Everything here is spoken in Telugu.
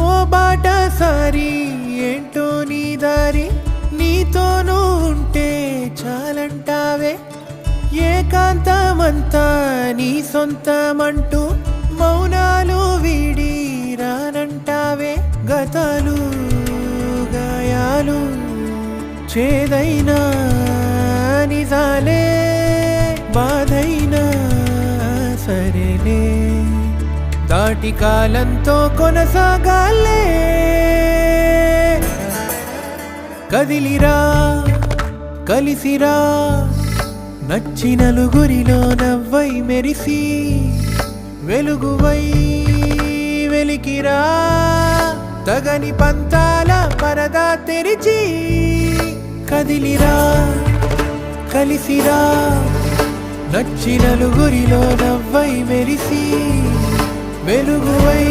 ఓ బాట సారి ఏంటో నీ దారి, నీతోనూ ఉంటే చాలంటావే. ఏకాంతమంతా నీ సొంతమంటూ మౌనాలు వీడి రానంటావే. గతాలు గాయాలు చేదైనా నిజాలే, బాధైనా సరేలే, దాటి కాలంతో కొనసాగాలే. కదిలిరా కలిసిరా, నచ్చిన నలుగురిలో నవ్వై మెరిసి, వెలుగువై వెలికిరా, తగని పంతాల పరదా తెరిచి. కదిలిరా కలిసిరా, నచ్చిన నలుగురిలో నవ్వై మెరిసి, వెలుగువై